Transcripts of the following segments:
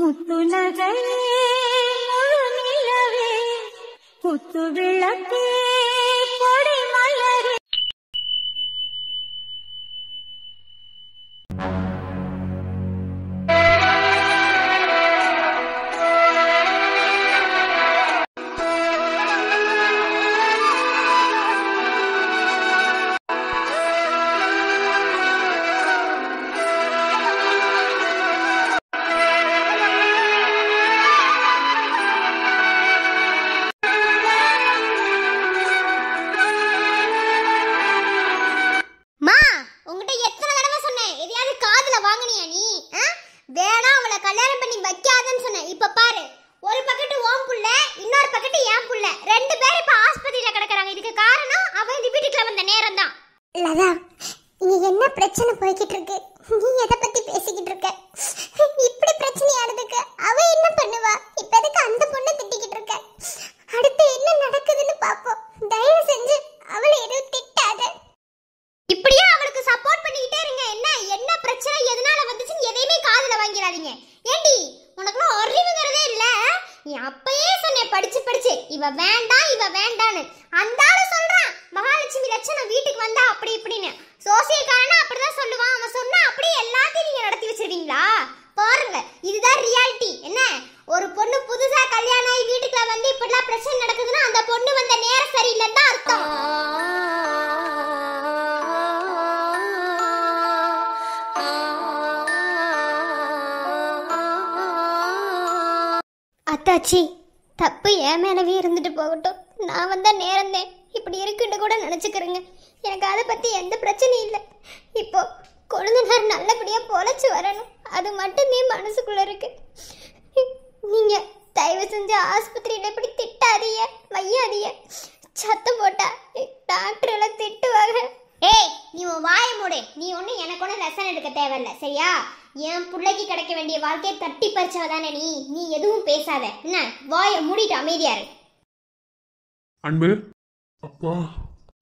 முத்துநகையே முழுநிலவே முத்து விளக்கே பொடி மலரே. என்ன பிரச்சனை போய்கிட்டு இருக்கு? நீ எதை பத்தி பேசிக்கிட்டு இருக்க? இப்படி பிரச்சனை ஆனதுக்கு அவ என்ன பண்ணுவா? இப்ப எதுக்கு அந்த பொண்ணை திட்டிக்கிட்டு இருக்க? அடுத்து என்ன நடக்குதுன்னு பாப்போம். தயவு செஞ்சு அவளை எதுவும் திட்டாத. இப்படியே அவளுக்கு சப்போர்ட் பண்ணிக்கிட்டே இருங்க. என்ன பிரச்சனை எதனால வந்துச்சுன்னு எதையுமே காதுல வாங்கிடாதீங்க. ஏண்டி உனக்குலாம் அறிவுங்கிறதே இல்ல? நீ அப்பயே சொன்னே படிச்சு இவ வேண்டான்னு. அந்த ஆளு சொல்றான் மகாலட்சுமி லட்சணம் வீட்டுக்கு வந்தா அப்படி இப்படின்னு. சோசியக்காரனா அப்படிதான் சொல்லுவான். அவன் சொன்னா அப்படியே எல்லாத்தையும் நீங்க நடத்தி வச்சிருவீங்களா? பாருங்க, இதுதான் ரியாலிட்டி. என்ன, ஒரு பொண்ணு புதுசா கல்யாணம் ஆகி வீட்டுக்குள்ள வந்து இப்படிலாம் பிரச்சனை நடக்குதுன்னா அந்த பொண்ணு வந்த நேரம் சரியில்லைன்னு தான் அர்த்தம். அத்தாச்சி, தப்பு என் மேலவே இருந்துட்டு போகட்டும். நான் வந்த நேரந்தேன் இப்படி இருக்குன்னு கூட நினச்சிக்கிறேங்க. எனக்கு அதை பற்றி எந்த பிரச்சனையும் இல்லை. இப்போ கொழுந்தனார் நல்லபடியாக பொழைச்சி வரணும், அது மட்டுமே மனசுக்குள்ளே இருக்கு. நீங்கள் தயவு செஞ்சு ஆஸ்பத்திரியில் இப்படி திட்டாதீங்க, வையாதீங்க. சத்தம் போட்டா டாக்டர் எல்லாம் திட்டுவாங்க. ஏய், நீ உன் வாயை மூடு. நீ ஒன்றும் எனக்கு ஒன்றும் லெசன் எடுக்க தேவையில்லை, சரியா? என் பிள்ளைக்கு கிடைக்க வேண்டிய வாழ்க்கையை தட்டி பறிச்சவ தானே நீ எதுவும் பேசாத. என்ன, வாயை மூடிட்டு அமைதியாரு. அன்பு, அப்பா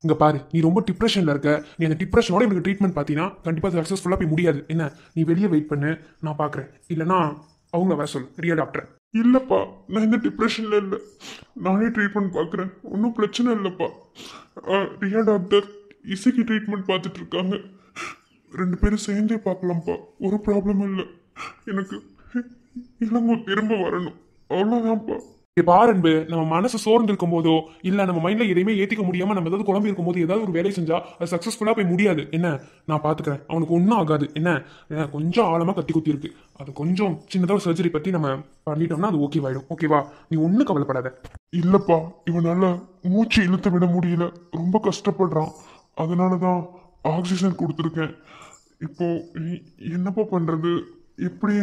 இங்க பாரு, நீ ரொம்ப டிப்ரெஷன்ல இருக்க. நீ அந்த டிப்ரெஷனோட எனக்கு ட்ரீட்மெண்ட் பார்த்தீங்கன்னா கண்டிப்பா சக்ஸஸ்ஃபுல்லா போய் முடியாது. என்ன, நீ வெளியே வெயிட் பண்ணு, நான் பாக்குறேன். இல்லைன்னா அவங்க வர சொல்லு, ரியா டாக்டர். இல்லப்பா, நான் இந்த டிப்ரெஷன்ல இல்லை. நானே ட்ரீட்மெண்ட் பார்க்குறேன், ஒன்றும் பிரச்சனை இல்லைப்பா. ரியா டாக்டர் இசைக்கு ட்ரீட்மெண்ட் பார்த்துட்டு இருக்காங்க. 2 பேரும் சேர்ந்தே பார்க்கலாம்ப்பா, ஒரு ப்ராப்ளம் இல்லை. எனக்கு இளங்கோ திரும்ப வரணும், அவ்வளோதான்ப்பா. பாரு அன்பு, நம்ம மனசு சோர்ந்து இருக்கும் போதோ இல்ல நம்ம மைண்ட்ல எதையுமே ஏத்திக்க முடியாம நம்ம ஏதாவது குழம்பு இருக்கும் போது ஏதாவது ஒரு வேலை செஞ்சா அது சக்சஸ்ஃபுல்லா போய் முடியாது. என்ன, நான் பாத்துக்கிறேன், அவனுக்கு ஒன்றும் ஆகாது. என்ன, கொஞ்சம் ஆழமா கத்தி குத்தி இருக்கு, அது கொஞ்சம் சின்னதாக சர்ஜரி பத்தி நம்ம பண்ணிட்டோம்னா அது ஓகேவாயிடும். ஓகேவா? நீ ஒன்றும் கவலைப்படாத. இல்லப்பா, இவனால மூச்சு இழுத்து விட முடியல, ரொம்ப கஷ்டப்படுறான். அதனாலதான் ஆக்சிஜன் கொடுத்துருக்கேன். இப்போ என்னப்பா பண்றது? எப்படி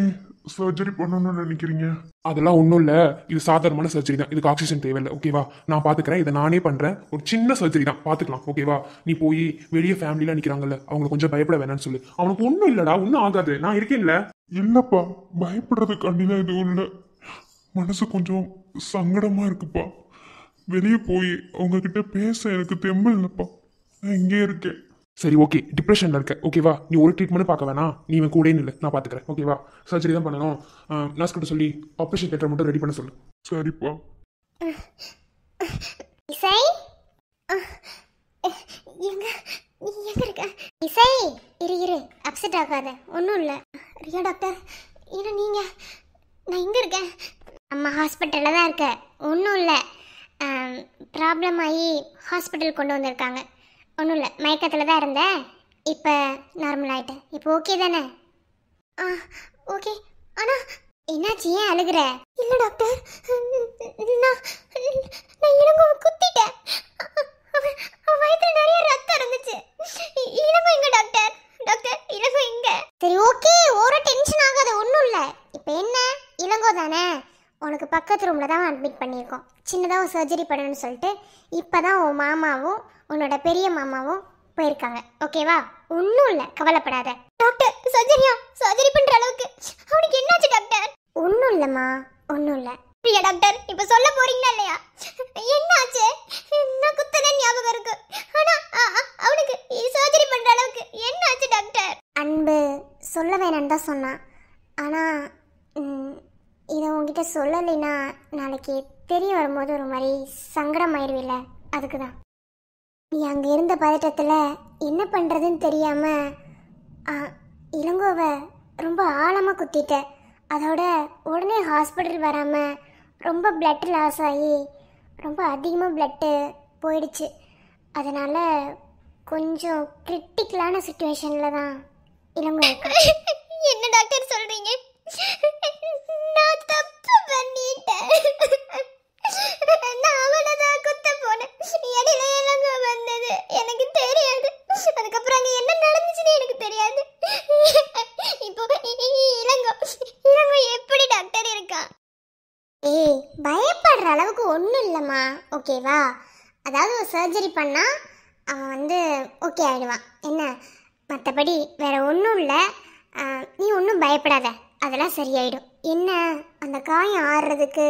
சர்ஜரி பண்ணணும்னு நினைக்கிறீங்க? அதெல்லாம் ஒன்றும் இல்லை, இது சாதாரணமான சர்ஜரி தான், இதுக்கு ஆக்சிஜன் தேவையில்லை. ஓகேவா? நான் பார்த்துக்கிறேன், இதை நானே பண்ணுறேன். ஒரு சின்ன சர்ஜரி தான், பார்த்துக்கலாம். ஓகேவா? நீ போய் வெளியே ஃபேமிலியில் நிற்கிறாங்கல்ல, அவங்க கொஞ்சம் பயப்பட வேணாம்னு சொல்லு. அவனுக்கு ஒன்றும் இல்லைடா, ஒன்றும் ஆகாது, நான் இருக்கேன்ல. இல்லப்பா, பயப்படுறதுக்காண்டிலாம் எதுவும் இல்லை. மனசு கொஞ்சம் சங்கடமா இருக்குப்பா. வெளியே போய் அவங்க கிட்ட பேச எனக்கு தெம்பு இல்லைப்பா. நான் இங்கே இருக்கேன். சரி, ஓகே, டிப்ரெஷன்ல இருக்க. ஓகேவா? நீ ஒரு ட்ரீட்மெண்ட் பார்க்க வேணாம், நீ இவன் கூட இல்லை, நான் பார்த்துக்கிறேன். ஓகேவா? சர்ஜரி தான் பண்ணணும். நர்ஸ் கிட்ட சொல்லி ஆப்ரேஷன் தியேட்டர் மட்டும் ரெடி பண்ண சொல்லு. சரிப்பா. இசை, எங்க இருக்க? இசை, இரு, அப்செட் ஆகாத, ஒன்றும் இல்லை. ரியா டாக்டர், ஏன்னா நான் இங்கே இருக்கேன். அம்மா ஹாஸ்பிட்டலில் தான் இருக்க, ஒன்றும் இல்லை. ப்ராப்ளம் ஆகி ஹாஸ்பிட்டல் கொண்டு வந்திருக்காங்க. ஒன்றும் இல்லை, மயக்கத்தில் தான் இருந்தேன், இப்போ நார்மல் ஆகிட்டேன். இப்போ ஓகே தானே? ஓகே. ஆனால் என்னாச்சு, ஏன் அழுகிற? இல்லை டாக்டர், நான் இளங்கோவை குத்திட்டேன். அவன் வயிற்றுல நிறைய ரத்தம் இருந்துச்சு. இளங்கோ எங்க டாக்டர்? டாக்டர், இளங்கோ எங்க? சரி, ஓகே, ஒரு டென்ஷன் ஆகாத, ஒன்றும் இல்லை. இப்போ என்ன, இளங்கோ தானே, உனக்கு பக்கத்து ரூமில் தான் அட்மிட் பண்ணியிருக்கோம். சின்னதாக ஒரு சர்ஜரி பண்ணணும்னு சொல்லிட்டு இப்போ தான் உன் மாமாவும் உன்னோட பெரிய மாமாவும் போயிருக்காங்க. ஓகேவா? ஒன்றும் இல்லை, கவலைப்படாத. டாக்டர், சர்ஜரி பண்ணுற அளவுக்கு அவனுக்கு என்னாச்சு டாக்டர்? ஒன்றும் இல்லைம்மா, ஒன்றும் இல்லை. பிரியா டாக்டர், இப்போ சொல்ல போறீங்களா இல்லையா? என்னாச்சு? நான் குத்தன ஞாபகம் இருக்கு, ஆனால் அவனுக்கு சர்ஜரி பண்ணுற அளவுக்கு என்னாச்சு டாக்டர்? அன்பு சொல்ல வேணான்னு தான் சொன்னான். ஆனால் இதை உங்ககிட்ட சொல்லலைன்னா நாளைக்கு தெரிய வரும்போது ஒரு மாதிரி சங்கடமாயிருவில்ல, அதுக்கு தான். நீ அங்கே இருந்த பதட்டத்தில் என்ன பண்ணுறதுன்னு தெரியாமல் இளங்கோவை ரொம்ப ஆழமாக குத்திட்ட. அதோட உடனே ஹாஸ்பிட்டல் வராமல் ரொம்ப பிளட் லாஸ் ஆகி ரொம்ப அதிகமாக பிளட்டு போயிடுச்சு. அதனால் கொஞ்சம் கிரிட்டிக்கலான சுச்சுவேஷனில் தான் இளங்கோ. என்ன டாக்டர் சொல்கிறீங்க? நான் தப்பு பண்ணிட்டேன். நான் அவனை தான் குத்த போனேன். இடையில இளங்கோ வந்தது எனக்கு தெரியாது. அதுக்கப்புறம் அங்கே என்ன நடந்துச்சுன்னு எனக்கு தெரியாது. இப்போ இளங்கோ எப்படி டாக்டர் இருக்கான்? ஏய், பயப்படுற அளவுக்கு ஒன்றும் இல்லைம்மா, ஓகேவா? அதாவது ஒரு சர்ஜரி பண்ணால் அவன் ஓகே ஆகிடுவான். என்ன, மற்றபடி வேற ஒன்றும் இல்லை. நீ ஒன்றும் பயப்படாத, அதெல்லாம் சரியாயிடும். என்ன, அந்த காயம் ஆறுறதுக்கு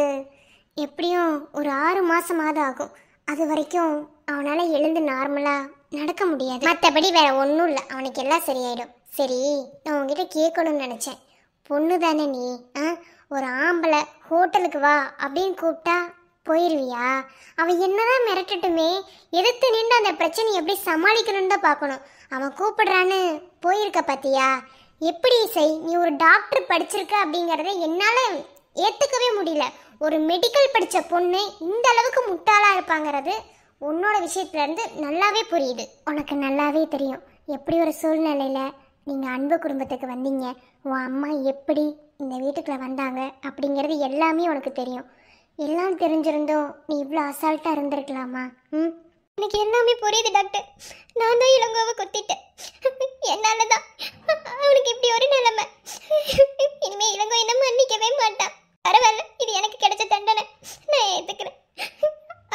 எப்படியும் ஒரு 6 மாதமாவது ஆகும். அது வரைக்கும் அவனால் எழுந்து நார்மலாக நடக்க முடியாது. மற்றபடி வேற ஒன்றும் இல்லை, அவனுக்கு எல்லாம் சரியாயிடும். சரி, நான் உங்ககிட்ட கேட்கணும்னு நினச்சேன். பொண்ணு தானே நீ, ஒரு ஆம்பளை ஹோட்டலுக்கு வா அப்படின்னு கூப்பிட்டா போயிடுவியா? அவன் என்னதான் மிரட்டட்டுமே, எதிர்த்து நின்று அந்த பிரச்சனையை எப்படி சமாளிக்கணும்னு தான் பார்க்கணும். அவன் கூப்பிடுறான்னு போயிருக்க பார்த்தியா? எப்படி இசை, நீ ஒரு டாக்டர் படிச்சிருக்க அப்படிங்கிறத என்னால் ஏற்றுக்கவே முடியல. ஒரு மெடிக்கல் படித்த பொண்ணு இந்த அளவுக்கு முட்டாளாக இருப்பாங்கிறது உன்னோட விஷயத்துலேருந்து நல்லாவே புரியுது. உனக்கு நல்லாவே தெரியும் எப்படி ஒரு சூழ்நிலையில் நீங்கள் அன்பு குடும்பத்துக்கு வந்தீங்க, உன் அம்மா எப்படி இந்த வீட்டுக்குள்ளே வந்தாங்க அப்படிங்கிறது எல்லாமே உனக்கு தெரியும். எல்லாம் தெரிஞ்சிருந்தோம் நீ இவ்வளோ அசால்ட்டாக இருந்திருக்கலாமா? எனக்கு எல்லாமே புரியுது டாக்டர். நான் தான் இளங்கோவை குத்திட்டேன். என்னால தான் அவனுக்கு இப்படி ஒரு நிலைமை. இனிமே இளங்கோ என்ன மன்னிக்கவே மாட்டான். பரவாயில்ல, இது எனக்கு கிடைச்ச தண்டனை, நான் ஏற்றுக்கிறேன்.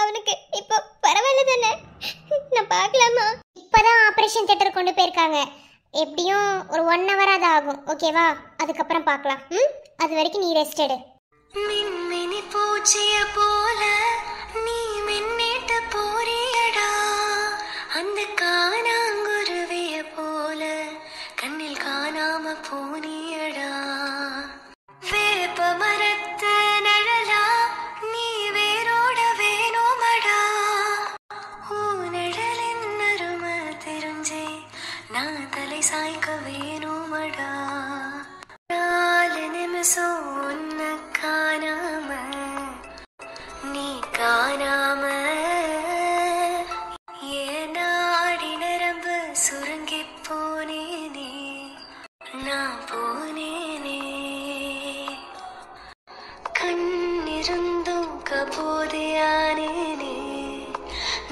அவனுக்கு இப்போ பரவாயில்ல தானே? நான் பார்க்கலாமா? இப்போதான் ஆப்ரேஷன் தியேட்டர் கொண்டு போயிருக்காங்க. எப்படியும் ஒரு 1 hour அது ஆகும், ஓகேவா? அதுக்கப்புறம் பார்க்கலாம். அது வரைக்கும் நீ ரெஸ்ட் எடு. மின்மினி பூச்சிய போல நீ மின்னிட்டு போறியடா, அந்த காணாங்குருவிய போல கண்ணில் காணாம போனியடா. வேப்ப மரத்து நிழலா நீ வேரோட வேணுமடா, ஊ நிழலின் அருமை தெரிஞ்சே நான் தலை சாய்க்க வேணுமடா. 4 நிமிஷம் உன்னை காணாம நீ காணாம ஏனாடி நரம்பு சுருங்கி போனேனே, நான் போனேனே. கண்ணிருந்தும் கபோதையானேனே,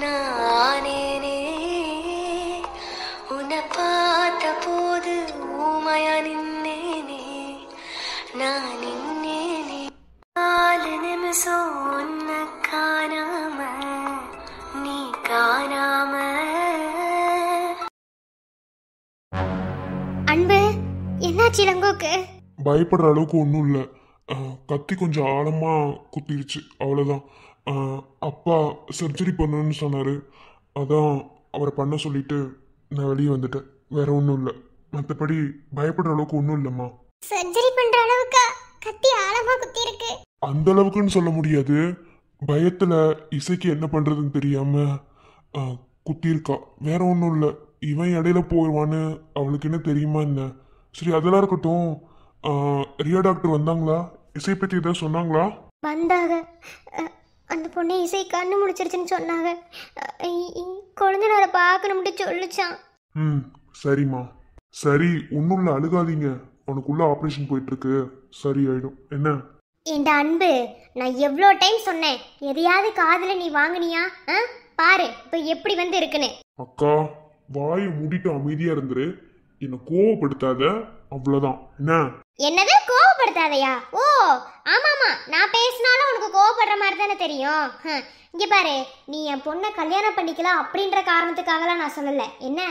நான் ஆனேனே. உன்னை பார்த்த போது ஊமையா நின்னேனே, நான் நின்னேனே. 4 நிமிஷம் உன்னை காணாம நீ காணாம. அன்பு, என்னாச்சு இளங்கோக்கு? பயப்படுற அளவுக்கு ஒன்றும் இல்லை. கத்தி கொஞ்சம் ஆழமாக குத்திருச்சு, அவ்வளோதான். அப்பா சர்ஜரி பண்ணணும்னு சொன்னார், அதான் அவரை பண்ண சொல்லிட்டு நான் வெளியே வந்துட்டேன். வேற ஒன்றும் இல்லை, மற்றபடி பயப்படுற அளவுக்கு ஒன்றும் இல்லைம்மா. சர்ஜரி பண்ணுற அளவுக்கா கத்தி ஆழமாக குத்தி இருக்கு? அந்த அளவுக்குன்னு சொல்ல முடியாது. பயத்தில் இசைக்கு என்ன பண்ணுறதுன்னு தெரியாமல் குத்திருக்கா, வேற ஒன்றும் இல்லை. இவன் இடையில போயிடுவான்னு அவளுக்கு என்ன தெரியுமா என்ன? சரி, அதெல்லாம் இருக்கட்டும். ரியா டாக்டர் வந்தாங்களா? இசை பற்றி ஏதாவது சொன்னாங்களா? வந்தாங்க. அந்த பொண்ணு இசை கண்ணு முடிச்சிருச்சுன்னு சொன்னாங்க. குழந்தைனார பார்க்கணும்னு சொல்லிச்சான். சரிம்மா, சரி, ஒன்றும் இல்லை, அழுகாதீங்க. உனக்குள்ள ஆப்ரேஷன் போயிட்டு இருக்கு, சரி ஆயிடும். என்ன என் அன்பு, நான் எவ்வளோ டைம் சொன்னேன், எதையாவது காதில் நீ வாங்கினியா? பாரு இப்போ எப்படி வந்து இருக்குன்னு. அக்கா, வாயை மூடிட்டு அமைதியா இருந்துரு, என்னை கோவப்படுத்தாத, அவ்வளோதான். என்ன? என்னது கோவப்படுத்தாதையா? ஓ ஆமாமா, நான் பேசினாலும் உனக்கு கோவப்படுற மாதிரி தானே தெரியும். இங்கே பாரு, நீ என் பொண்ணை கல்யாணம் பண்ணிக்கலாம் அப்படின்ற காரணத்துக்காகலாம் நான் சொல்லலை. என்ன,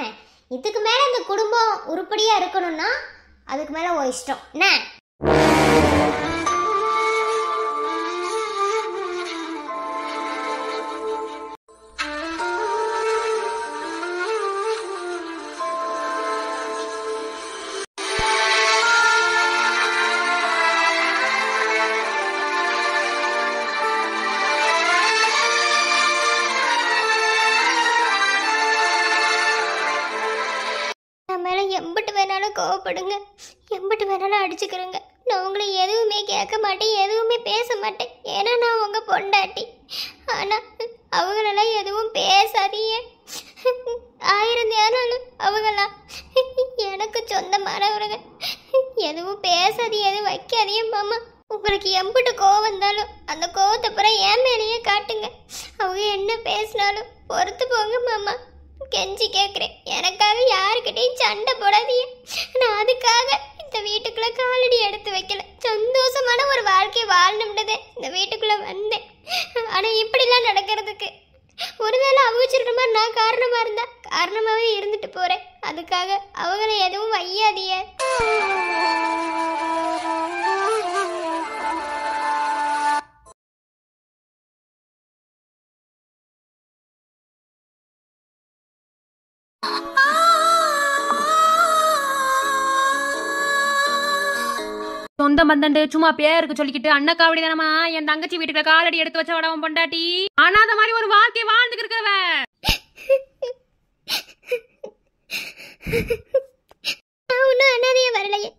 இதுக்கு மேலே இந்த குடும்பம் உருப்படியாக இருக்கணும்னா அதுக்கு மேலே ஓ இஷ்டம். என்ன? விடுங்க, எம்பிட்டு வேணாலும் அடிச்சுக்கிறேங்க. நான் உங்களை எதுவுமே கேட்க மாட்டேன், எதுவுமே பேச மாட்டேன். ஏன்னா நான் உங்க பொண்டாட்டி. ஆனா அவங்களெல்லாம் எதுவும் பேசாதீங்க. 1000 நேரம் அவங்களாம் எனக்கு சொந்தமானவங்க. எதுவும் பேசாதீங்க, எதுவும் வைக்காதீங்க மாமா. உங்களுக்கு எம்பிட்டு கோவம் வந்தாலும் அந்த கோவத்தை அப்புறம் என் மேலேயே காட்டுங்க. அவங்க என்ன பேசினாலும் பொறுத்து போங்க மாமா. கெஞ்சி கேட்குறேன், எனக்காக யாருக்கிட்டையும் சண்டை போடாதீங்க. நான் அதுக்காக இந்த வீட்டுக்குள்ள காலடி எடுத்து வைக்கல. சந்தோஷமான ஒரு வாழ்க்கையை வாழணும்ன்றதே இந்த வீட்டுக்குள்ள வந்தேன். ஆனா இப்படிலாம் நடக்கிறதுக்கு ஒருவேளை அவங்க சொல்ற மாதிரி நான் காரணமா இருந்தா காரணமாவே இருந்துட்டு போறேன். அதுக்காக அவங்கள எதுவும் வையாதீங்க. சொந்த பந்தண்டு சும்மா பேருக்கு சொல்லிக்கிட்டு அண்ணக்காவடி தானமா என் தங்கச்சி வீட்டுக்குள்ள காலடி எடுத்து வச்ச வடவன் பொண்டாட்டி. ஆனாத மாதிரி ஒரு வாழ்க்கையை வாழ்ந்துட்டு இருக்கிறவ. ஒன்னும் அனாதையே வரலையே.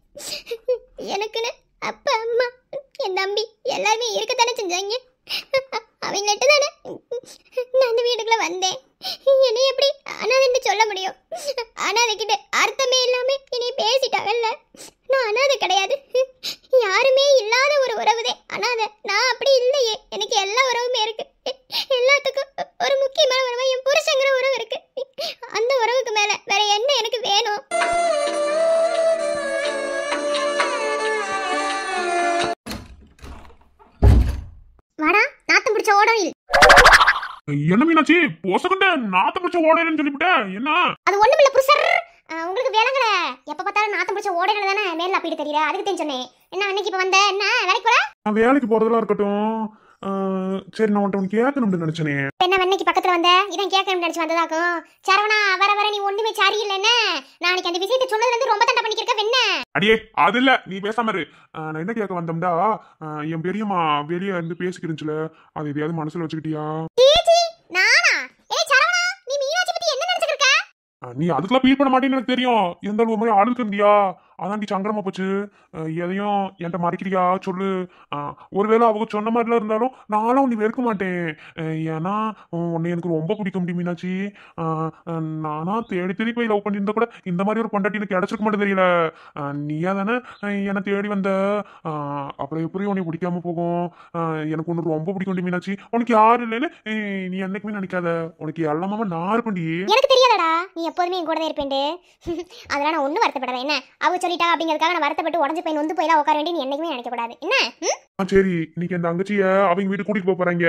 எனக்குன்னு அப்பா அம்மா என் தம்பி எல்லாருமே இருக்கத்தானே செஞ்சாங்க. அவங்கள்ட்ட தானே நான் அந்த வீட்டுக்குள்ள வந்தேன். என்னை எப்படி அனாதைன்னு சொல்ல முடியும்? அனாதைக்கிட்ட அர்த்தமே இல்லாம என்னை பேசிட்டாங்கல்ல. நான் அனாதை கிடையாது, யாருமே இல்லாத ஒரு உறவுதே அனாதை. நான் அப்படி இல்லையே, எனக்கு எல்லா உறவுமே இருக்கு. எல்லாத்துக்கும் ஒரு முக்கியமான உறவு என் புருஷங்கிற உறவு இருக்கு. அந்த உறவுக்கு மேல வேற என்ன எனக்கு வேணும்? வாடா நாத்தம் பிடிச்ச ஓடவில். என்ன மீனாச்சி போசக்கண்ட நாத்த பிடிச்ச ஓடையன்னு சொல்லிவிட்ட? என்ன அது ஒண்ணும் இல்ல புருஷர், உங்களுக்கு விளங்கல. எப்ப பார்த்தாலும் நாத்தம் பிடிச்ச ஓடவில் தானே மேல அப்படி தெரியல. அதுக்கு தான் சொன்னேன். என்ன அன்னைக்கு இப்ப வந்த என்ன வேலைக்கு போற? நான் வேலைக்கு போறதெல்லாம் இருக்கட்டும். சரி, நான் உன்ட்ட கேட்கணும்னு நினைச்சனே. என்ன வெண்ணைக்கு பக்கத்துல வந்த இதான் கேட்கணும்னு நினைச்சு வந்ததாக்கும். சரவணா வர வர நீ ஒண்ணுமே சரியில்லை. என்ன நாளைக்கு அந்த விஷயத்தை சொன்னதுல இருந்து ரொம்ப தண்டை பண்ணிக்கிருக்க வெண்ண. அடியே அது இல்ல, நீ பேசாம இரு. நான் என்ன கேட்க வந்தோம்டா, என் பெரியம்மா வெளியே இருந்து பேசிக்கிருந்துச்சுல, அது எதையாவது மனசுல வச்சுக்கிட்டியா? நானா? ஏய் சரவணா, நீ மீனாட்சி பத்தி என்ன நினைச்சிருக்க? நீ அதுக்கெல்லாம் ஃபீல் பண்ண மாட்டேன்னு எனக்கு தெரியும். இருந்தாலும் ஒரு மாதிரி ஆளுக்கு இருந்தியா, அதான் நீ சங்கடமா போச்சு. எதையும் என்கிட்ட மறைக்கிறியா சொல்லு. ஒருவேளை அவங்க சொன்ன மாதிரிலாம் இருந்தாலும் நானும் உன்னை வெறுக்க மாட்டேன். ஏன்னா உன்னை எனக்கு ரொம்ப பிடிக்கும் முடியும் மீனாட்சி. நானா தேடி தேடி போய் லவ் பண்ணியிருந்தா கூட இந்த மாதிரி ஒரு பொண்டாட்டி எனக்கு கிடைச்சிருக்க மாட்டேன் தெரியல. நீயா தானே என்னை தேடி வந்த. அப்புறம் எப்படி உன்னை பிடிக்காம போகும்? எனக்கு ஒன்று ரொம்ப பிடிக்கும் மீனாட்சி. உனக்கு யாரு இல்லைன்னு நீ என்னைக்குமே நினைக்காத. உனக்கு எல்லாமே நான் இருப்பேன்டி. எனக்கு தெரியாதடா, நீ எப்போதுமே என் கூட தான் இருப்பேன்டு. அதெல்லாம் நான் ஒன்றும் வருத்தப்படாத. என்ன அவங்க சொல்லிட்டா அப்படிங்கிறதுக்காக நான் வருத்தப்பட்டு உடஞ்சு போய் நொந்து போயெல்லாம் உட்கார வேண்டிய நீ என்னைக்குமே நினைக்க கூடாது. என்ன சரி, இன்னைக்கு அந்த தங்கச்சிய அவங்க வீட்டுக்கு கூட்டிட்டு போறாங்க.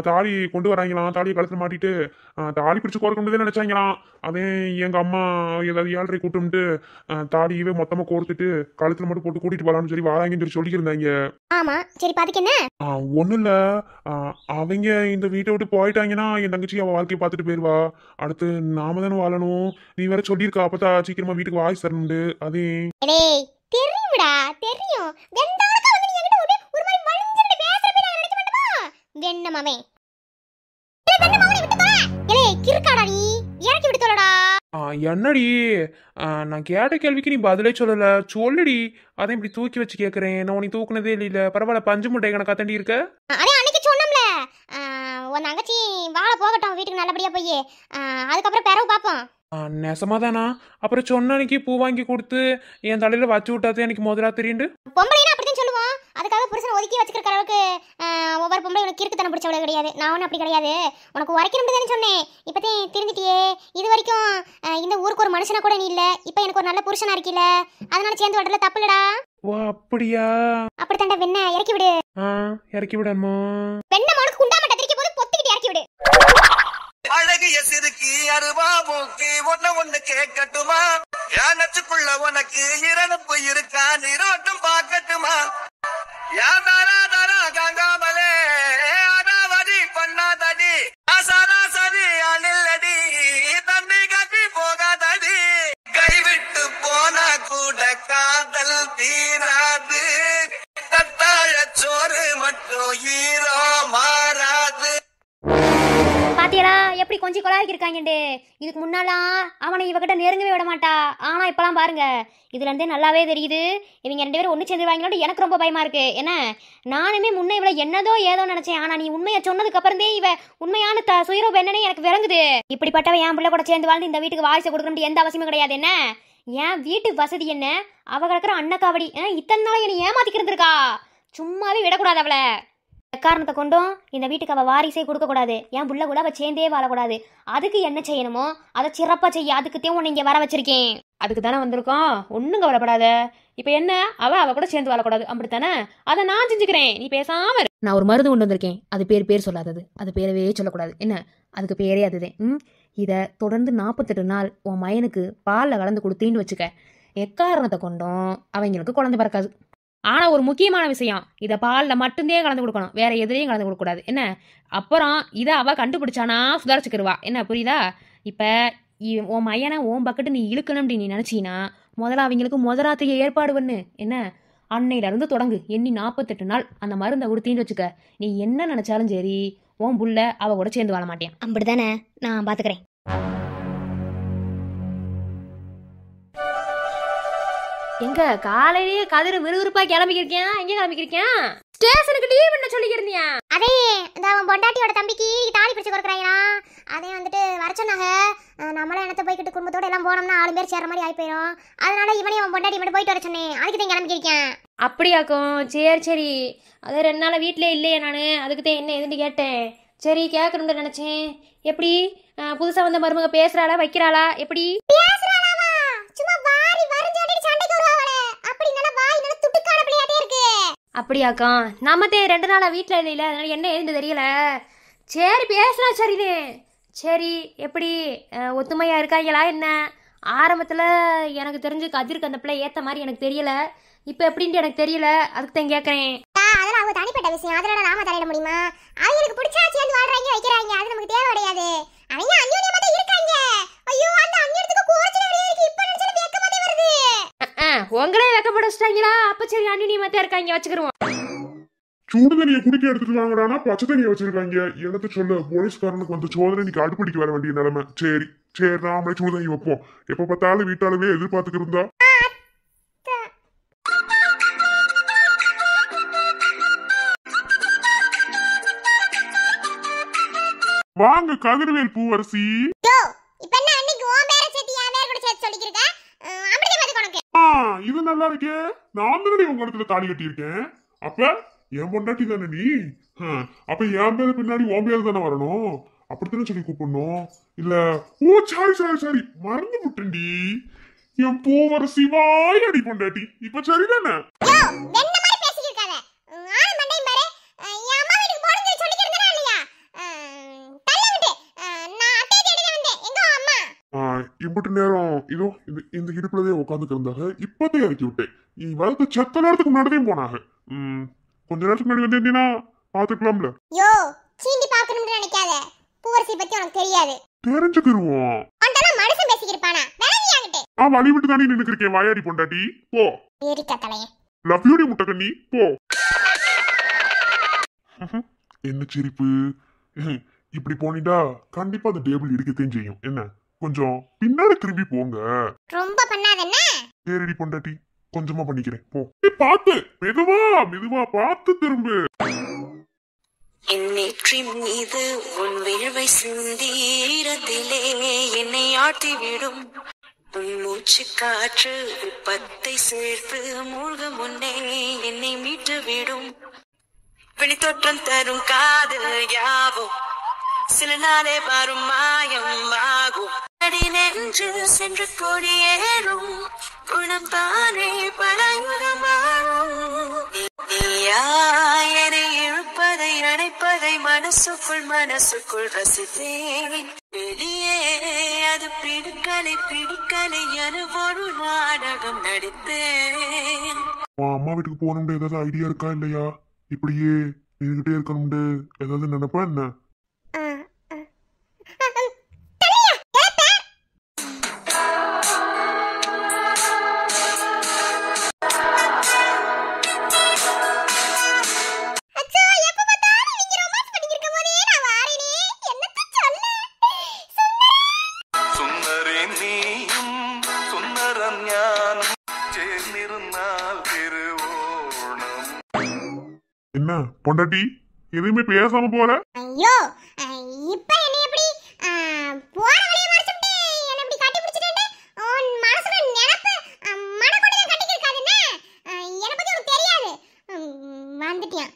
தாலி கொண்டு வராங்களாம். தாலியை கழுத்துல மாட்டிட்டு தாலி பிடிச்சு கோர கொண்டு நினைச்சாங்களாம். அதே எங்க அம்மா ஏதாவது 7:30 கூட்டும்ட்டு தாலியவே மொத்தமா கோர்த்துட்டு கழுத்துல மட்டும் போட்டு கூட்டிட்டு போலாம்னு சொல்லி வராங்கன்னு சொல்லி இருந்தாங்க. ஆமா சரி, பாத்துக்கு என்ன? ஒண்ணும் இல்ல, அவங்க இந்த வீட்டை விட்டு போயிட்டாங்கன்னா என் தங்கச்சி அவ வாழ்க்கையை பார்த்துட்டு போயிருவா. அடுத்து நாம தானே வாழணும். நீ வேற சொல்லியிருக்கா அப்பதான் சீக்கிரமா வீட்டுக்கு வாய்ஸ் தரணுண்டு. அதே தெரியும்டா, தெரியும். வெண்டானக்கா வந்து நீ என்கிட்ட ஒரு மாதிரி வளைஞ்சிட்டு பேசுறப்ப நான் நினைக்க மாட்டேமா? வெண்ண மாமே, வெண்ண மாமே விட்டு போற. ஏய் கிறுக்காடா, நீ இறக்கி விட்டு சொல்லடா. என்னடி நான் கேட்ட கேள்விக்கு நீ பதிலே சொல்லல. சொல்லுடி. அதை இப்படி தூக்கி வச்சு கேட்கறேன். நான் உனக்கு தூக்குனதே இல்ல. பரவாயில்ல, பஞ்சு முட்டை கணக்கா தண்டி இருக்க. அதே அன்னைக்கு சொன்னோம்ல, உன் தங்கச்சி வாழ போகட்டும் வீட்டுக்கு நல்லபடியா போய், அதுக்கப்புறம் பிறகு பாப்போம். நெசமாதானா? அப்புறம் சொன்ன அன்னைக்கு பூ வாங்கி கொடுத்து என் தலையில வச்சு விட்டாதே எனக்கு முதலா தெரியுண்டு. பொம்பளைனா அப்படிதான் சொல்லுவோம். அதுக்காக புருஷனை ஒதுக்கி வச்சுக்கிற அளவுக்கு ஒவ்வொரு பொம்பளை உனக்கு கிறுக்குத்தனம் பிடிச்சவளே கிடையாது. நான் ஒன்றும் அப்படி கிடையாது. உனக்கு உரைக்கணும் தானே சொன்னேன். இப்போதான் திருந்திட்டியே. இது வரைக்கும் இந்த ஊருக்கு ஒரு மனுஷனா கூட நீ இல்லை. இப்போ எனக்கு ஒரு நல்ல புருஷனா இருக்கீல, அதனால சேர்ந்து விடல தப்பு இல்லடா. ஓ அப்படியா? அப்படித்தாண்டா வெண்ண இறக்கி விடு. இறக்கி விடணுமா? வெண்ண மோனுக்கு குண்டா மட்ட திரிக்க போது பொத்திக்கிட்டு இறக்கி விடு. அழகிய சிறுக்கி அருவா மூக்கி ஒண்ணு கேட்கட்டுமா? யானச்சுக்குள்ள உனக்கு இரணுப்பு இருக்கா? நீரோட்டம் பார்க்கட்டுமா? காங்காமலே அடாவடி பண்ணாதடி, சரி அணில்லடி, தண்ணி கட்டி போகாதடி. கைவிட்டு போனா கூட காதல் தீராது, தத்தாழ சோறு மட்டும் ஈரோ மாறாது. பாத்தியலா எப்படி கொஞ்சம் கொலாக்கி இருக்காங்கண்டு. இதுக்கு முன்னாலாம் அவனை இவகிட்ட நெருங்கவே விட மாட்டா. ஆனா இப்பெல்லாம் பாருங்க, இதுல இருந்தே நல்லாவே தெரியுது இவங்க 2 பேரும் ஒன்று சேர்ந்துருவாங்களோட எனக்கு ரொம்ப பயமா இருக்கு. என்ன நானுமே முன்ன இவளை என்னதோ ஏதோ நினைச்சேன். ஆனா நீ உண்மையை சொன்னதுக்கு அப்புறந்தே இவ உண்மையான சுயரூபம் என்னன்னு எனக்கு விளங்குது. இப்படிப்பட்டவ என் பிள்ளை கூட சேர்ந்து வாழ்ந்து இந்த வீட்டுக்கு வாரிசை கொடுக்கணும் எந்த அவசியமும் கிடையாது. என்ன என் வீட்டு வசதி என்ன அவ கிடக்குற அன்னக்காவடி இத்தனை நாளை என்னை ஏமாத்திக்கு இருந்திருக்கா. சும்மாவே விடக்கூடாது அவளை. காரணத்தை கொண்டும் இந்த வீட்டுக்கு அவள் வாரிசே கொடுக்கக்கூடாது. என் புள்ள கூட அவள் சேர்ந்தே வாழக்கூடாது. அதுக்கு என்ன செய்யணுமோ அதை சிறப்பாக செய்ய அதுக்குத்தான் உன்னை இங்கே வர வச்சிருக்கேன். அதுக்கு தானே வந்திருக்கோம். ஒன்றும் கவலைப்படாத. இப்போ என்ன அவ கூட சேர்ந்து வாழக்கூடாது அப்படித்தானே? அதை நான் செஞ்சுக்கிறேன். நீ பேசாம நான் ஒரு மருந்து கொண்டு வந்திருக்கேன். அது பேர் சொல்லாதது. அது பேரவே சொல்லக்கூடாது. என்ன அதுக்கு பேரே அதுதான். இதை தொடர்ந்து 48 நாள் உன் மயனுக்கு பாலில் கலந்து கொடுத்தீன்னு வச்சுக்க. எக்காரணத்தை கொண்டும் அவங்களுக்கு குழந்தை பிறக்காது. ஆனால் ஒரு முக்கியமான விஷயம், இதை பாலில் மட்டும்தே கலந்து கொடுக்கணும். வேற எதுலேயும் கலந்து கொடுக்கக்கூடாது. என்ன அப்புறம் இதை அவள் கண்டுபிடிச்சானா சுதாரிச்சுக்கிடுவா. என்ன புரியுதா? இப்போ உன் மையனை உன் பக்கத்து நீ இழுக்கணும்னு நீ நினச்சின்னா முதல்ல அவங்களுக்கு முதலாத்தைய ஏற்பாடு பண்ணு. என்ன அன்னையிலேருந்து தொடங்கு. எண்ணி 48 நாள் அந்த மருந்தை கொடுத்தின்னு வச்சுக்க. நீ என்ன நினச்சாலும் சரி உன் புள்ள அவ கூட சேர்ந்து வாழ மாட்டேன். அப்படித்தானே? நான் பார்த்துக்கிறேன். எங்க காலையிலேயே கதிர் விறுவிறுப்பா கிளம்பிக்கிருக்கேன். எங்க கிளம்பிக்கிருக்கேன்? ஸ்டேஷனுக்கு லீவ் என்ன சொல்லிக்கிறீங்க? அதே இந்த அவன் பொண்டாட்டியோட தம்பிக்கு தாலி பிடிச்சு கொடுக்குறாங்களா, அதே வந்துட்டு வர சொன்னாங்க. நம்மளும் இடத்த போய்கிட்டு குடும்பத்தோட எல்லாம் போனோம்னா 4 பேர் சேர்ற மாதிரி ஆகி போயிடும். அதனால இவனையும் அவன் பொண்டாட்டி மட்டும் போயிட்டு வர சொன்னேன். அதுக்கு தான் கிளம்பிக்கிருக்கேன். அப்படியாக்கும். சரி அதே 2 நாள் வீட்டிலே இல்லையே நான். அதுக்கு தான் என்ன எதுன்னு கேட்டேன். சரி கேட்கணும்னு நினைச்சேன். எப்படி புதுசா வந்த மருமக பேசுறாளா வைக்கிறாளா? எப்படி பேசுறாளாமா? சும்மா வாரி வரிஞ்சாடி சண்டைக்கு வருவாளே. அப்படி நல்ல வாய் நல்ல துட்டுக்கான பிள்ளையாட்டே இருக்கு. அப்படியாக்கா? நம்மத்தே 2 நாளா வீட்டில் இல்லையில, அதனால என்ன எதுன்னு தெரியல. சரி பேசுனா சரிதே. சரி எப்படி ஒத்துமையா இருக்காங்களா என்ன? ஆரம்பத்தில் எனக்கு தெரிஞ்சு கதிருக்கு அந்த பிள்ளை ஏற்ற மாதிரி எனக்கு தெரியல. இப்போ எப்படின்ட்டு எனக்கு தெரியல. அதுக்கு தான் கேட்குறேன். அதெல்லாம் அவங்க தனிப்பட்ட விஷயம். அதனால நாம தலையிட முடியுமா? அவங்களுக்கு பிடிச்சா சேர்ந்து வாழ்றாங்க வைக்கிறாங்க. அது நமக்கு தேவை கிடையாது. அவங்க அந்யோன்யமா தான் இருக்காங்க. ஐயோ அந்த அந்யோன்யத்துக்கு கோச்சல இருக்கு. இப்ப நினைச்சது வெக்கமாதே வருது. உங்களே வெக்கப்பட வச்சிட்டாங்களா? அப்ப சரி அந்யோன்யமா தான் இருக்காங்க வச்சுக்கிறோம். சூடு தண்ணியை குடிக்க எடுத்துட்டு வாங்கடானா பச்சை தண்ணியை வச்சிருக்காங்க. என்னத்த சொல்ல, போலீஸ்காரனுக்கு வந்து சோதனை இன்னைக்கு அடுப்படிக்கு வர வேண்டிய நிலைமை. சரி நாமளே சூடு தண்ணி வைப்போம். எப்ப பார்த்தாலும் வீட்டாளவே எதிர்பார்த்துக்கு இருந்தா வாங்க கதிர்வேல் பூவரசி. இப்போ என்ன அன்னைக்கு உன் பேரை சேர்த்து என் பேரை கூட சேர்த்து சொல்லிக்கிருக்க? அப்படியே பாத்து உனக்கு. இது நல்லா இருக்கே. நான் தானே உங்க இடத்துல தாலி கட்டி இருக்கேன். அப்ப என் பொண்டாட்டி தானே நீ. அப்ப என் பேரு பின்னாடி உன் பேரு தானே வரணும். அப்படித்தானே சொல்லி கூப்பிடணும். இல்ல ஓ சாரி மறந்து விட்டேன்டி. என் பூவரசி வாயடி பொண்டாட்டி. இப்ப சரிதானே? வெண்ண மாதிரி பேசிட்டு இருக்காத. ஆளு மண்டையும் பாரு. என் அம்மா வீட்டுக்கு போறது சொல்லிக்கிறதா இல்லையா? தள்ள விட்டு நான் அட்டை தேடி வந்தேன். எங்க அம்மா? இம்புட்டு நேரம் இதோ இந்த இடுப்புலதே உட்காந்துக்கு இருந்தாங்க. இப்பதே இறக்கி விட்டேன். நீ வரது செத்த நேரத்துக்கு முன்னாடியும் போனாங்க. கொஞ்ச நேரத்துக்கு முன்னாடி வந்திருந்தீங்கன்னா பாத்துக்கலாம்ல. யோ சீண்டி பாக்கணும்னு நினைக்காத. பூவரசி பத்தி உனக்கு தெரியாது. தெரிஞ்சுக்கிருவோம். அண்டலாம் மனுஷன் பேசிக்கிருப்பானா? வேறங்கியாங்கிட்டே. வழி விட்டு தானே நின்னுக்கிருக்கேன். வாயாடி பொண்டாட்டி போ. ஏரிக்கா தலையே. லவ் யூ டி முட்டக்கண்ணி போ. என்ன சிரிப்பு? இப்படி போனிடா கண்டிப்பா அந்த டேபிள் இடிக்கத்தையும் செய்யும். என்ன கொஞ்சம் பின்னாடி திரும்பி போங்க. ரொம்ப பண்ணாதேன்னா? சரிடி பொண்டாட்டி கொஞ்சமா பண்ணிக்கிறேன் போ. பாத்து மெதுவா பாத்து திரும்பு. என் நெற்றி மீது உன் விழுவை சிந்தீரத்திலே என்னை ஆட்டிவிடும் உன் மூச்சு காற்று பத்தை சேர்த்து மூழ்க முன்னே என்னை மீட்டு விடும் வெளித்தோற்றம் தரும் காதல் யாவும் சில நாளே வரும் மாயம் ஆகும். அடி நெஞ்சு சென்று கொடியேறும் குணம் தானே பல யுகமாகும். என்னை இழுப்பதை அணைப்பதை மனசுக்குள் ரசித்தேன். வெளியே அது பிடிக்கலை என ஒரு நாடகம் நடித்தேன். அம்மா வீட்டுக்கு போகணும்னு ஏதாவது ஐடியா இருக்கா இல்லையா? இப்படியே நின்றுகிட்டே இருக்கணும்னு ஏதாவது நினைப்பா என்ன? திருவோணம். என்ன பொண்டாட்டி எதுவுமே பேசாம போற? ஐயோ இப்ப என்ன எப்படி போற வழியை மறைச்சுட்டு என்ன இப்படி கட்டி பிடிச்சிட்டு உன் மனசுல நினைப்பு மனக்குள்ள கட்டிக்கிருக்காது என்ன என்ன பத்தி உனக்கு தெரியாது வந்துட்டியா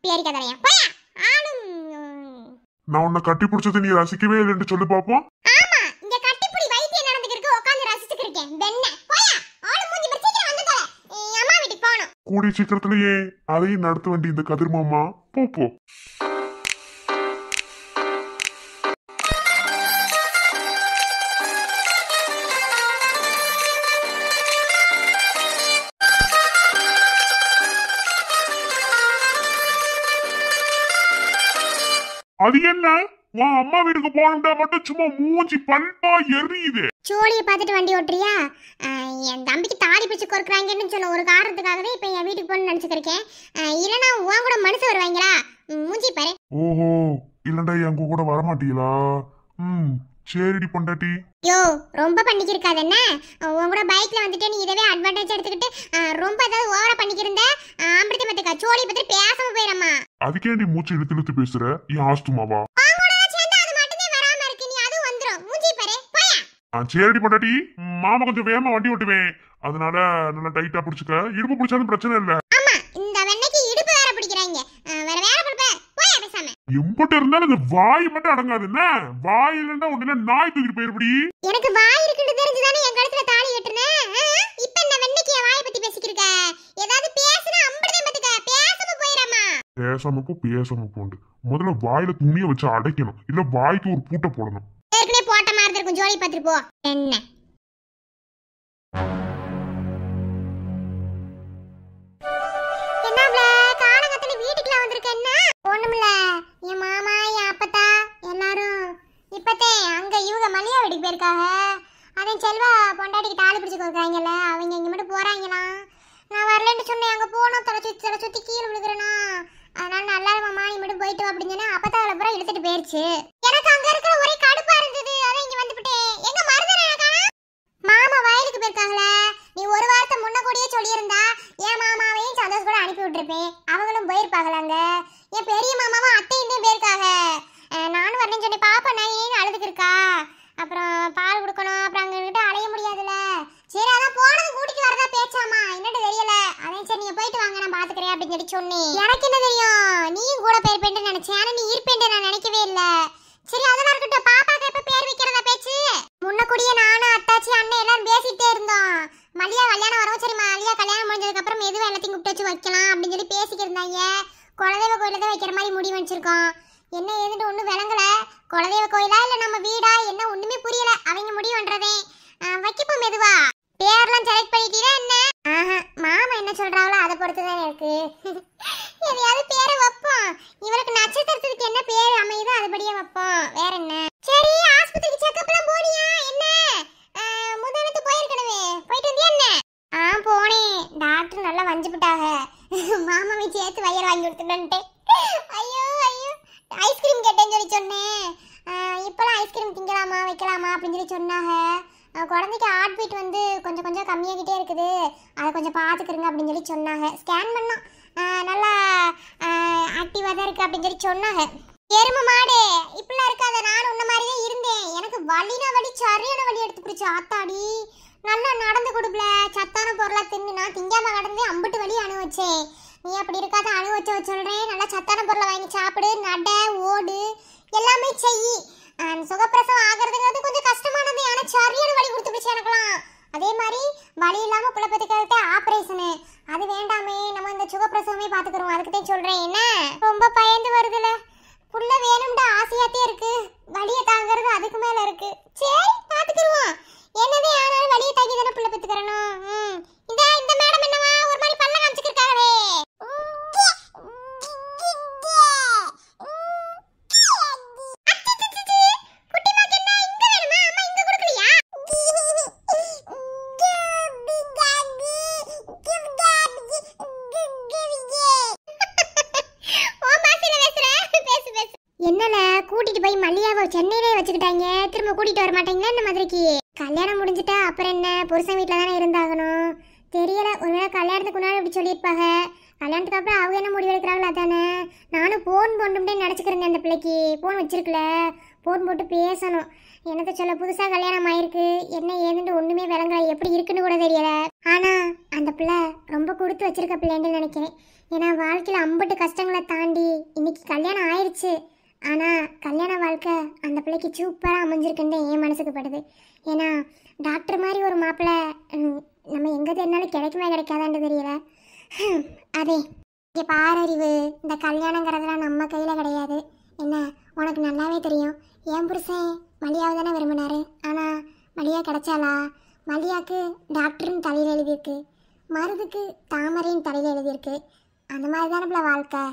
பேரிக்க தரையா போயா ஆளும் நான் உன்னை கட்டி பிடிச்சது நீ ரசிக்கவே இல்லைன்னு சொல்லி பாப்போம். ஆமா இங்க கட்டிப்புடி வைத்தியம் நடந்துக்கிருக்கு உட்கார்ந்து ரசிச்சுட்டு இருக்கேன் வெண்ண போயா ஆளு மூஞ்சி பச்சைக்கு வந்து தர அம்மா வீட்டுக்கு போணும். கூடிய சீக்கிரத்திலேயே அதையும் நடத்த வேண்டிய இந்த கதிர் மாமா போ. அது என்ன உன் அம்மா வீட்டுக்கு போனோம்டா மட்டும் சும்மா மூஞ்சி பல்பா எரியுது. சோழியை பார்த்துட்டு வண்டி ஓட்டுறியா? என் தம்பிக்கு தாலி பிடிச்சு கொடுக்குறாங்கன்னு சொன்ன ஒரு காரணத்துக்காகவே இப்போ என் வீட்டுக்கு போகணும்னு நினச்சிருக்கேன். இல்லைன்னா உன் கூட மனசு வருவாங்களா? மூஞ்சி பாரு. ஓஹோ இல்லண்டா எங்க கூட வரமாட்டீங்களா? சரிடி பொண்டாட்டி. யோ ரொம்ப பண்ணிக்கிருக்காது என்ன? உன் கூட பைக்ல வந்துட்டு நீ இதவே அட்வான்டேஜ் எடுத்துக்கிட்டு ரொம்ப ஏதாவது ஓவரா பண்ணிக்கிருந்த ஆம்பளத்தை பத்துக்கா சோழியை பத்தி பேசாம போயிடமா. அதுக்கேண்டி மூச்சு இழுத்து இழுத்து பேசுற? ஏன் ஆஸ்துமாவா? சரிடி பொண்டாட்டி மாமா கொஞ்சம் வேகமா வண்டி ஓட்டுவேன், அதனால நல்லா டைட்டா பிடிச்சுக்க. இடுப்பு பிடிச்சாலும் பிரச்சனை இல்ல. ஆமா இந்த வெண்ணைக்கு இடுப்பு வேற பிடிக்கிறாங்க. வேற வேற பிடிப்ப போய் பேசாம. எம்பட்ட இருந்தாலும் அந்த வாய் மட்டும் அடங்காது என்ன? வாய் இல்லன்னா உடனே நாய் தூக்கிட்டு போயிருப்படி. எனக்கு வாய் இருக்குன்னு தெரிஞ்சுதானே என் கழுத்துல தாலி கட்டுனேன். இப்போ இந்த வெண்ணைக்கு என் வாயை பத்தி பேசிக்கிருக்க. ஏதாவது பேசுனா அம்படதே பத்துக்க பேசாம போயிரமா. பேசாம போண்டு முதல்ல வாயில துணியை வச்சு அடைக்கணும், இல்ல வாய்க்கு ஒரு பூட்டை போடணும். ஏற்கனவே போட்ட மாதிரி இருக்கும் ஜோலி பார்த்துட்டு போ. என்ன என்னப்ல காலங்கத்துல வீட்டுக்குள்ள வந்திருக்க? என்ன ஒண்ணுமில்ல, என் மாமா என் அப்பத்தா எல்லாரும் இப்பத்தே அங்க இவங்க மல்லிகா வீட்டுக்கு போயிருக்காங்க. அதே செல்வா பொண்டாட்டிக்கு தாலி பிடிச்சு கொடுக்குறாங்கல்ல, அவங்க இங்க மட்டும் போறாங்களாம். நான் வரலன்னு சொன்னேன், அங்க போனோம் தலை சுத்தி கீழே விழுகிறேனா, அதனால நல்லா மாமா நீ மட்டும் போயிட்டு அப்படின்னு சொன்னா அப்பத்தா அவளை பூரா இழுத்துட்டு போயிருச்சு. எனக்கு அங்க இருக்கிற ஒரே கடுப்பா இருந்தது, அதான் இங்க வந்துவிட்டேன். எங்க மருதனா மாமா வயலுக்கு போயிருக்காங்களே, நீ ஒரு வாரத்தை முன்ன கூடயே சொல்லியிருந்தா என் மாமாவையும் சந்தோஷ் கூட அனுப்பி விட்டுருப்பேன். அவங்களும் போயிருப்பாங்களாங்க. என் பெரிய மாமாவும் அத்தையும் போயிருக்காங்க. நானும் வரலன்னு சொன்னேன். பாப்பா நான் அழுதுக்கு இருக்கா, அப்புறம் பால் கொடுக்கணும், அப்புறம் அங்கிட்ட அலைய முடியாதுல்ல. சரி அதான் போனது கூட்டிட்டு வரதா பேச்சாமா என்னட்டு தெரியல. அதான் சரி நீங்க போயிட்டு வாங்க நான் பாத்துக்கிறேன் அப்படின்னு சொல்லி சொன்னேன். எனக்கு என்ன தெரியும் நீயும் கூட போயிருப்பேன்னு நினைச்சேன், ஆனா நீ இருப்பேன் நான் நினைக்கவே இல்லை. சரி அதெல்லாம் இருக்கட்டும், பாப்பாக்கு எப்ப பேர் வைக்கிறதா பேச்சு? முன்ன கூடிய நானும் அத்தாச்சி அண்ணன் எல்லாரும் பேசிட்டே இருந்தோம். மல்லியா கல்யாணம் வரவும் சரி மல்லியா கல்யாணம் முடிஞ்சதுக்கு அப்புறம் எதுவும் எல்லாத்தையும் கூப்பிட்டு வச்சு வைக்கலாம் அப்படின்னு சொல்லி பேசிக்கிட்டு இருந்தாங்க. குலதெய்வ கோயில தான் வைக்கிற மாதிரி முடிவு வச்சிருக்கோம். என்ன ஏதுன்னு ஒன்றும் விளங்கல. குலதெய்வ கோயிலா இல்லை நம்ம வீடா என்ன ஒண்ணுமே புரியல. அவங்க முடிவு பண்றதே வைக்கப்போம். மெதுவா பேர்லாம் செலக்ட் பண்ணிட்டீரா என்ன? மாமா என்ன சொல்றாங்களோ அதை பொறுத்துதான் இருக்கு. எதையாவது பேரை வைப்போம். இவருக்கு நட்சத்திரத்துக்கு என்ன பேர் அமையுதோ அதுபடியே வைப்போம். வேற என்ன? சரி ஆஸ்பத்திரிக்கு செக்கப்லாம் போனியா என்ன? முதலத்து போயிருக்கணுமே, போயிட்டு வந்தியா என்ன? போனேன். டாக்டர் நல்லா வஞ்சிவிட்டாங்க. மாமாவை சேர்த்து வயிறு வாங்கி கொடுத்துட்டேன். ஐயோ ஐயோ ஐஸ்கிரீம் கேட்டேன்னு சொல்லி சொன்னேன். இப்போலாம் ஐஸ்கிரீம் திங்கலாமா வைக்கலாமா அப்படின்னு சொல்லி சொன்னாங்க. குழந்தைக்கு ஹார்ட் பீட் வந்து கொஞ்சம் கொஞ்சம் கம்மியாகிட்டே இருக்குது, அதை கொஞ்சம் பார்த்துக்கிறங்க அப்படின்னு சொல்லி சொன்னாங்க. ஸ்கேன் பண்ணோம், நல்லா ஆக்டிவாக தான் இருக்குது அப்படின்னு சொல்லி சொன்னாங்க. எருமை மாடு இப்படிலாம் இருக்காத, நானும் உன்ன மாதிரி தான் இருந்தேன். எனக்கு வலினா வலி சரியான வலி எடுத்து பிடிச்சி ஆத்தாடி. நல்லா நடந்து கொடுக்கல, சத்தான பொருளாக தின்னு நான் திங்காம கடந்தே அம்பிட்டு வலி அனுபவிச்சேன். நீ அப்படி இருக்காத, அனுபவிச்ச சொல்கிறேன். நல்லா சத்தான பொருளை வாங்கி சாப்பிடு, நட ஓடு எல்லாமே செய். சுகப்பிரசவம் ஆகிறதுங்கிறது கொஞ்சம் கஷ்டமானது, ஆனால் சரியான வலி கொடுத்து பிடிச்சி எனக்குலாம். அதே மாதிரி வலி இல்லாமல் குழப்பத்துக்காக ஆப்ரேஷனு அது வேண்டாமே, நம்ம இந்த சுகப்பிரசவமே பார்த்துக்கிறோம். அதுக்கு தான் சொல்கிறேன். என்ன ரொம்ப பயந்து வருதுல, புள்ள வேணும்டா ஆசையாத்தே இருக்கு, வலியை தாங்கிறது அதுக்கு மேலே இருக்கு. சரி பார்த்துக்கிடுவோம். என்னதே ஆனாலும் வலியை தாங்கி தானே புள்ள பெற்றுக்கிறணும். இந்த மேடம் என்னவா ஒரு மாதிரி பல்ல காமிச்சிருக்காங்களே. என்னல கூட்டிட்டு போய் மல்லியாவை சென்னையிலே வச்சுக்கிட்டாங்க, திரும்ப கூட்டிட்டு வர மாட்டாங்களா இந்த மதுரைக்கு? கல்யாணம் முடிஞ்சிட்டா அப்புறம் என்ன, புருஷன் வீட்டில் தானே இருந்தாகணும். தெரியல, ஒருவேளை கல்யாணத்துக்கு முன்னாடி அப்படி சொல்லியிருப்பாங்க. கல்யாணத்துக்கு அப்புறம் அவங்க என்ன முடிவு எடுக்கிறாங்களோ அதானே. நானும் ஃபோன் போட்டுட்டே நினச்சிக்கிறேன். அந்த பிள்ளைக்கு ஃபோன் வச்சிருக்கல, ஃபோன் போட்டு பேசணும். என்னத்த சொல்ல, புதுசாக கல்யாணம் ஆயிருக்கு, என்ன ஏதுன்னு ஒன்றுமே விளங்கல, எப்படி இருக்குன்னு கூட தெரியல. ஆனால் அந்த பிள்ளை ரொம்ப கொடுத்து வச்சிருக்க பிள்ளைன்னு நினைக்கிறேன். ஏன்னா வாழ்க்கையில் அம்பட்டு கஷ்டங்களை தாண்டி இன்னைக்கு கல்யாணம் ஆயிடுச்சு. ஆனால் கல்யாண வாழ்க்கை அந்த பிள்ளைக்கு சூப்பராக அமைஞ்சிருக்குன்னு என் மனசுக்கு படுது. ஏன்னா டாக்டர் மாதிரி ஒரு மாப்பிள்ளை நம்ம எங்கே தேடினாலும் கிடைக்குமே கிடைக்காதான்னு தெரியல. அதே இங்கே பாரறிவு, இந்த கல்யாணங்கிறதுலாம் நம்ம கையில் கிடையாது. என்ன உனக்கு நல்லாவே தெரியும். என் புருஷன் மலியாவை தானே விரும்பினாரு. ஆனால் மலியா கிடைச்சாலா? மலியாவுக்கு டாக்டர்னு தலையில் எழுதியிருக்கு, மருதுக்கு தாமரைன்னு தலையில் எழுதியிருக்கு. அந்த மாதிரி தானே பிள்ளை வாழ்க்கை.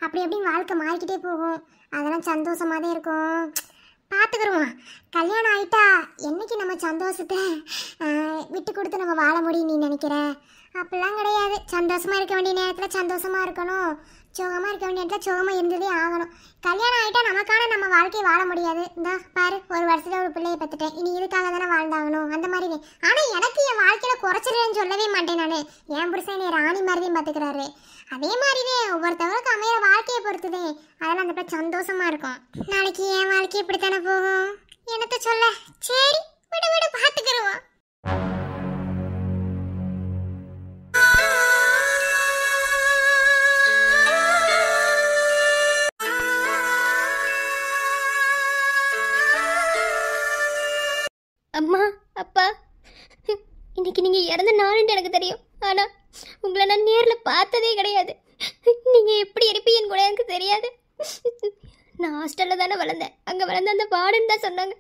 அப்படி எப்படின்னு வாழ்க்கை மாறிக்கிட்டே போகும். அதெல்லாம் சந்தோஷமாக தான் இருக்கும். பார்த்துக்குருவோம். கல்யாணம் ஆகிட்டா என்னைக்கு நம்ம சந்தோஷத்தை விட்டு கொடுத்து நம்ம வாழ முடியும் நீ நினைக்கிற? அப்படிலாம் கிடையாது. சந்தோஷமாக இருக்க வேண்டிய நேரத்தில் சந்தோஷமாக இருக்கணும், சோகமாக இருக்க வேண்டிய நேரத்தில் சோகமாக இருந்ததே ஆகணும். கல்யாணம் ஆகிட்டா நமக்கான நம்ம வாழ்க்கையை வாழ முடியாது. இந்த பாரு, ஒரு வருஷத்தில் ஒரு பிள்ளையை பார்த்துட்டேன், இனி இதுக்காக தானே வாழ்ந்தாகணும். அந்த மாதிரி. ஆனால் எனக்கு என் வாழ்க்கையில் குறைச்சிருன்னு சொல்லவே மாட்டேன் நான். என் புருஷன் என்னை ராணி மாதிரியும் பார்த்துக்கிறாரு. அதே மாதிரிதே ஒவ்வொருத்தவங்களுக்கு அமையிற வாழ்க்கையை பொறுத்துதே. அதெல்லாம் அந்த பிள்ளை சந்தோஷமாக இருக்கும். நாளைக்கு என் வாழ்க்கை இப்படித்தானே போகும். என்னத்த சொல்ல. சரி விடு விடு, பார்த்துக்கிடுவோம். அம்மா, அப்பா, இன்னைக்கு நீங்க இறந்த நாளுன்னு எனக்கு தெரியும். ஆனா உங்களை நான் நேர்ல பார்த்ததே கிடையாது. நீங்க எப்படி இருப்பீங்கன்னு கூட எனக்கு தெரியாது. நான் ஹாஸ்டல்ல தானே வளர்ந்தேன். அங்க வளர்ந்த அந்த வார்டன் தான் சொன்னாங்க,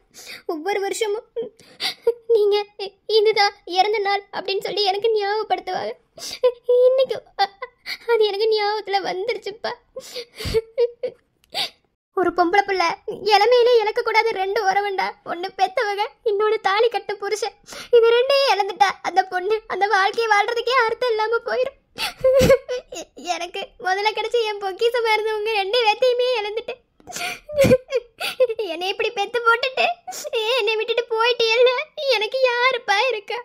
ஒவ்வொரு வருஷமும் நீங்க இதுதான் இறந்த நாள் அப்படின்னு சொல்லி எனக்கு ஞாபகப்படுத்துவாங்க. இன்னைக்கு அது எனக்கு ஞாபகத்துல வந்துருச்சுப்பா. ஒரு பொம்பளை பிள்ளை இளமையிலே இழக்கக்கூடாது ரெண்டு உறவுண்டா. ஒன்று பெத்தவங்க, இன்னொன்று தாலி கட்ட புருஷன். இது ரெண்டையும் இழந்துட்டா அந்த பொண்ணு அந்த வாழ்க்கையை வாழ்றதுக்கே அர்த்தம் இல்லாம போயிடும். எனக்கு முதல்ல கிடைச்ச என் பொக்கிசமா இருந்தவங்க ரெண்டு பேத்தையுமே இழந்துட்டேன். என்னை இப்படி பெத்து போட்டுட்டு என்னை விட்டுட்டு போயிட்டு இல்ல, எனக்கு யாருப்பா இருக்கா?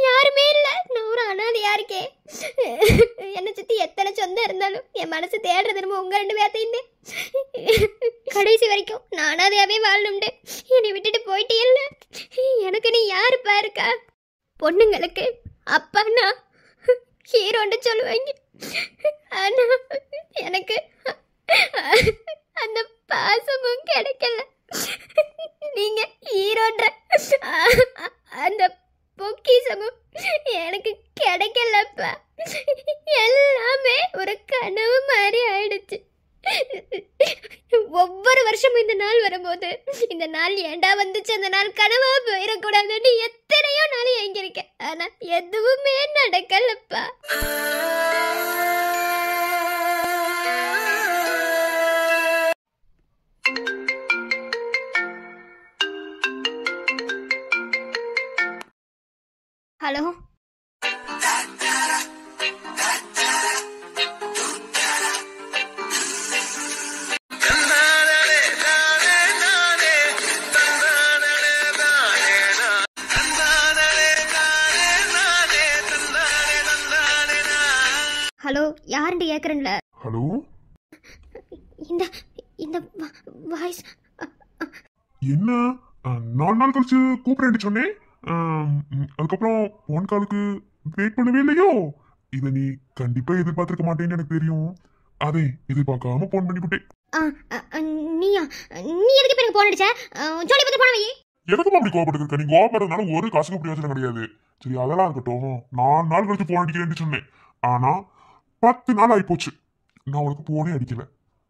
யாருமே இல்ல. நான் ஒரு அனாதையா இருக்கேன். என்னை சுத்தி எத்தனை சொந்தம் இருந்தாலும் என் மனசு தேடுறது திரும்ப உங்க ரெண்டு பேத்தையுமே. கடைசி வரைக்கும் நான் அனாதையாவே வாழணும்னு என்னை விட்டுட்டு போயிட்டு இல்ல, எனக்கு நீ யாருப்பா இருக்கா? பொண்ணுங்களுக்கு அப்பான்னா ஹீரோன்னு சொல்லுவாங்க. ஆனா எனக்கு அந்த பாசமும் கிடைக்கல. நீங்க ஹீரோன்ற அந்த பொக்கிசமும் எனக்கு கிடைக்கலப்பா. எல்லாமே ஒரு கனவு மாதிரி ஆயிடுச்சு. ஒவ்வொரு வருஷமும் இந்த நாள் வரும்போது இந்த நாள் ஏண்டா வந்துச்சு, அந்த நாள் கனவா போயிடக்கூடாதுன்னு எத்தனையோ நாள் எங்கிருக்கேன். ஆனா எதுவுமே நடக்கலப்பா. ஹலோ, ஹலோ, யாருன்னு கேக்குறேன்ல. ஹலோ, இந்த இந்த வாய்ஸ் என்ன 4 நாள் கழிச்சு கூப்பிடுறேன்னு சொன்னேன். அதுக்கப்புறம் போன் காலுக்கு வெயிட் பண்ணவே இல்லையோ? இதை நீ கண்டிப்பா எதிர்பார்த்திருக்க மாட்டேன்னு எனக்கு தெரியும். அதை எதிர்பார்க்காம போன் பண்ணிவிட்டேன். நீயா? நீ எதுக்கு எனக்கு போன் அடிச்ச? ஜோலி பத்தி போன வை. எதுக்கும் அப்படி கோவப்பட்டு நீ கோவப்படுறதுனால ஒரு காசுக்கு பிரயோஜனம் கிடையாது. சரி, அதெல்லாம் இருக்கட்டும். 4 நாள் கழிச்சு போன் அடிக்கிறேன்னு சொன்னேன். ஆனா 10 நாள் ஆயிப்போச்சு, நான் உனக்கு போனே அடிக்கல.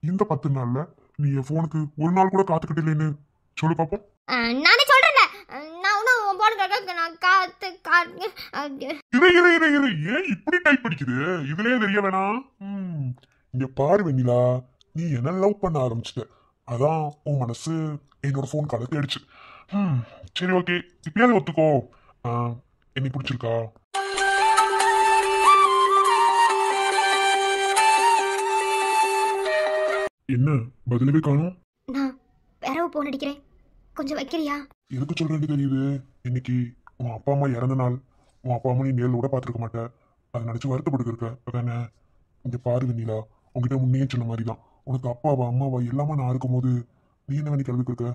இந்த 10 நாள்ல நீ என் போனுக்கு ஒரு நாள் கூட காத்துக்கிட்டு இல்லைன்னு சொல்லு பாப்போம். நானே சொல்றேன்ல, நான் ஒன்னும் போனுக்காக நான் காத்து இரு ஏன் இப்படி டைப் படிக்குது? இதுலயே தெரிய வேணாம். இங்க பாரு வெண்ணிலா, நீ என்ன லவ் பண்ண ஆரம்பிச்சிட்ட. அதான் உன் மனசு என்னோட போன் காலை தேடிச்சு. சரி, ஓகே, இப்பயாவது ஒத்துக்கோ. என்னை பிடிச்சிருக்கா? என்ன பதிலவே காணும்? நான் வேறவு போன் அடிக்கிறேன், கொஞ்சம் வைக்கிறியா? எதுக்கு சொல்றேன்னு தெரியுது. இன்னைக்கு உன் அப்பா அம்மா இறந்த நாள். உன் அப்பா அம்மா நீ நேரில் கூட பார்த்துருக்க மாட்டேன். அதை நினைச்சு வருத்தப்பட்டு இருக்க அதானே? இங்க பாரு வெண்ணிலா, உங்ககிட்ட முன்னே சொன்ன மாதிரி தான். உனக்கு அப்பாவா அம்மாவா எல்லாமே நான் இருக்கும்போது நீ என்ன வேணி கிளம்பி இருக்க?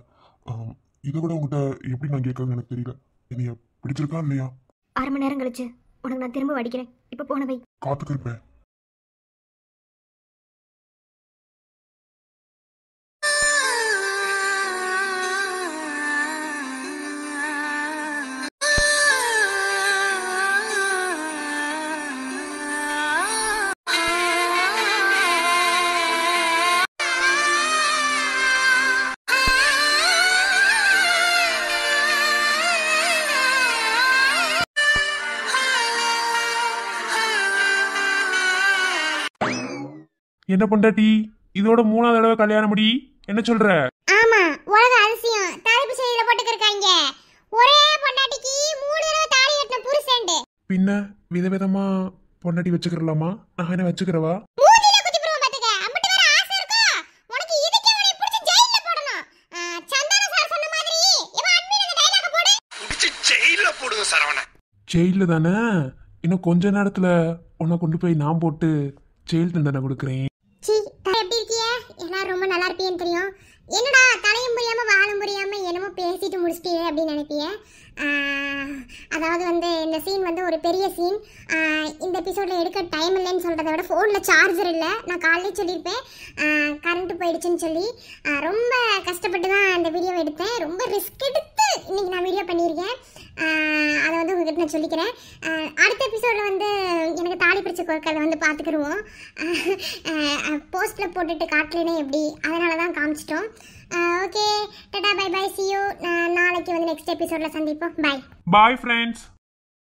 இதை விட உங்ககிட்ட எப்படி நான் கேட்கறதுன்னு எனக்கு தெரியல. என்னைய பிடிச்சிருக்கா இல்லையா? 6 மணி நேரம் கழிச்சு உனக்கு நான் திரும்ப அடிக்கிறேன். இப்போ போனவை காத்துக்கு இருப்பேன். என்ன பொண்டாட்டி, இதோட 3ஆவது தடவை கல்யாணம் முடி, என்ன சொல்ற? ஆமா, உலக அதிசயம் தலைப்பு செய்தியில போட்டுக்க இருக்காங்க. ஒரே பொண்டாட்டிக்கு 3 தடவை தாலி கட்டின புருஷன்டு. பின்ன விதவிதமா பொண்டாட்டி வச்சுக்கிறலாமா? நான் என்ன வச்சுக்கிறவா? மூஞ்சில குத்தி போடுவோம் பாத்துக்க. அம்பட்டு வேற ஆசை இருக்கா? உனக்கு இதுக்கே உன்னை பிடிச்சி ஜெயில்ல போடணும். சந்தான சார் சொன்ன மாதிரி இவன் அட்மின் அந்த டயலாக் போடு. பிடிச்சி ஜெயில போடுங்க சரவண. ஜெயில தானே? இன்னும் கொஞ்ச நேரத்துல உன்னை கொண்டு போய் நான் போட்டு ஜெயில் தண்டனை கொடுக்குறேன். சீ, எப்படி இருக்கிய? எல்லாரும் ரொம்ப நல்லா இருப்பீங்கன்னு தெரியும். என்னடா தலையும் புரியாம வாழும் புரியாம என்னமோ பேசிட்டு முடிச்சிட்டே அப்படின்னு நினைப்பிய. அதாவது இந்த சீன் ஒரு பெரிய சீன். இந்த எபிசோட்ல எடுக்க டைம் இல்லைன்னு சொல்றதை விட ஃபோனில் சார்ஜர் இல்லை. நான் காலையிலே சொல்லியிருப்பேன் கரண்ட் போயிடுச்சுன்னு சொல்லி. ரொம்ப கஷ்டப்பட்டு தான் இந்த வீடியோவை எடுத்தேன். ரொம்ப ரிஸ்க் எடுத்து இன்னைக்கு நான் வீடியோ பண்ணியிருக்கேன். அதை உங்ககிட்ட நான் சொல்லிக்கிறேன். அடுத்த எபிசோடில் எனக்கு தாலி பிடிச்ச கோர்க்கதை பார்த்துக்கிடுவோம். போஸ்ட்டில் போட்டுட்டு காட்டலேனே எப்படி, அதனால தான் காமிச்சிட்டோம். Okay, tata bye bye, see you. நாளைக்கு நெக்ஸ்ட் எபிசோடில் சந்திப்போம். Bye bye friends.